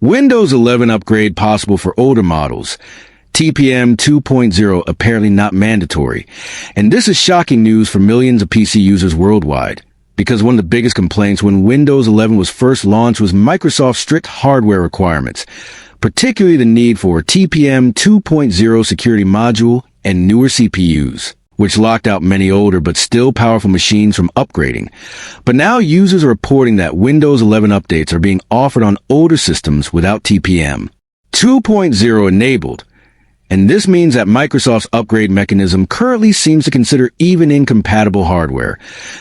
Windows 11 upgrade possible for older models. TPM 2.0 apparently not mandatory. And this is shocking news for millions of PC users worldwide, because one of the biggest complaints when Windows 11 was first launched was Microsoft's strict hardware requirements, particularly the need for TPM 2.0 security module and newer CPUs, which locked out many older but still powerful machines from upgrading. But now users are reporting that Windows 11 updates are being offered on older systems without TPM 2.0 enabled. And this means that Microsoft's upgrade mechanism currently seems to consider even incompatible hardware,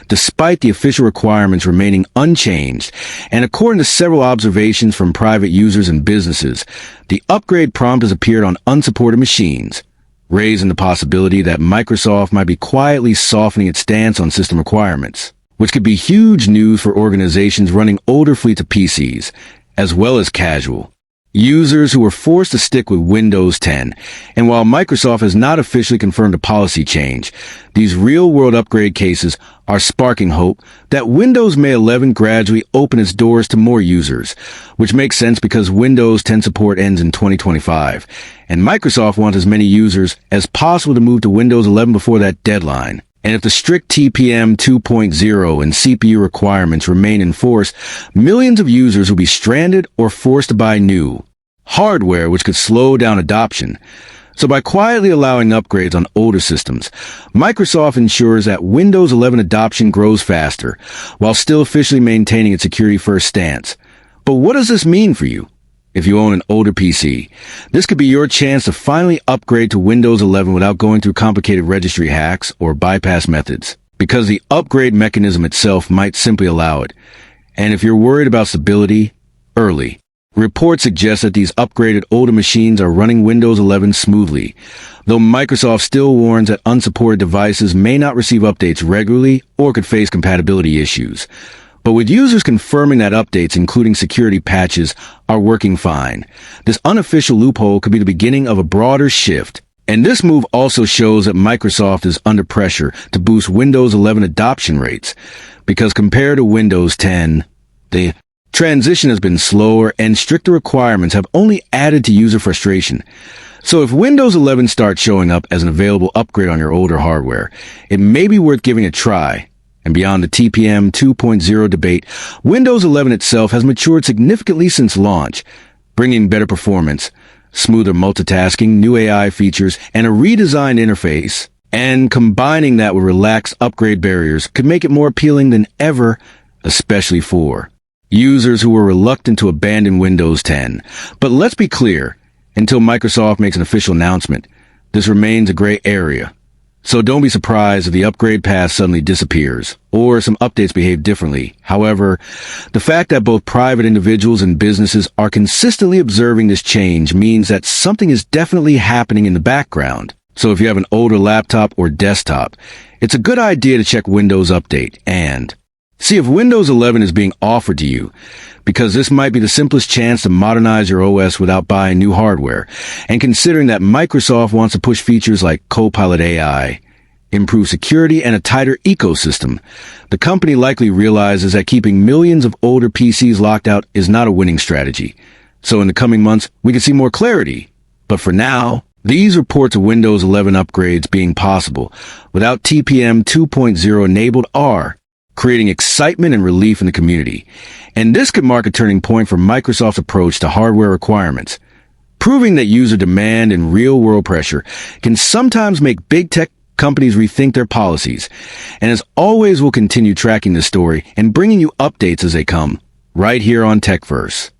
despite the official requirements remaining unchanged. And according to several observations from private users and businesses, the upgrade prompt has appeared on unsupported machines, raising the possibility that Microsoft might be quietly softening its stance on system requirements, which could be huge news for organizations running older fleets of PCs, as well as casual users who were forced to stick with Windows 10. And while Microsoft has not officially confirmed a policy change, these real-world upgrade cases are sparking hope that Windows May 11 gradually open its doors to more users, which makes sense because Windows 10 support ends in 2025, and Microsoft wants as many users as possible to move to Windows 11 before that deadline. And if the strict TPM 2.0 and CPU requirements remain in force, millions of users will be stranded or forced to buy new hardware, which could slow down adoption. So by quietly allowing upgrades on older systems, Microsoft ensures that Windows 11 adoption grows faster, while still officially maintaining its security-first stance. But what does this mean for you? If you own an older PC, this could be your chance to finally upgrade to Windows 11 without going through complicated registry hacks or bypass methods, because the upgrade mechanism itself might simply allow it. And if you're worried about stability, early reports suggest that these upgraded older machines are running Windows 11 smoothly, though Microsoft still warns that unsupported devices may not receive updates regularly or could face compatibility issues. But with users confirming that updates, including security patches, are working fine, this unofficial loophole could be the beginning of a broader shift. And this move also shows that Microsoft is under pressure to boost Windows 11 adoption rates, because compared to Windows 10, the transition has been slower and stricter requirements have only added to user frustration. So if Windows 11 starts showing up as an available upgrade on your older hardware, it may be worth giving a try. And beyond the TPM 2.0 debate, Windows 11 itself has matured significantly since launch, bringing better performance, smoother multitasking, new AI features, and a redesigned interface. And combining that with relaxed upgrade barriers could make it more appealing than ever, especially for users who were reluctant to abandon Windows 10. But let's be clear, until Microsoft makes an official announcement, this remains a gray area. So don't be surprised if the upgrade path suddenly disappears, or some updates behave differently. However, the fact that both private individuals and businesses are consistently observing this change means that something is definitely happening in the background. So if you have an older laptop or desktop, it's a good idea to check Windows Update and see if Windows 11 is being offered to you, because this might be the simplest chance to modernize your OS without buying new hardware. And considering that Microsoft wants to push features like Copilot AI, improve security, and a tighter ecosystem, the company likely realizes that keeping millions of older PCs locked out is not a winning strategy. So in the coming months, we could see more clarity. But for now, these reports of Windows 11 upgrades being possible without TPM 2.0 enabled are creating excitement and relief in the community. And this could mark a turning point for Microsoft's approach to hardware requirements, proving that user demand and real-world pressure can sometimes make big tech companies rethink their policies. And as always, we'll continue tracking this story and bringing you updates as they come, right here on TechVerse.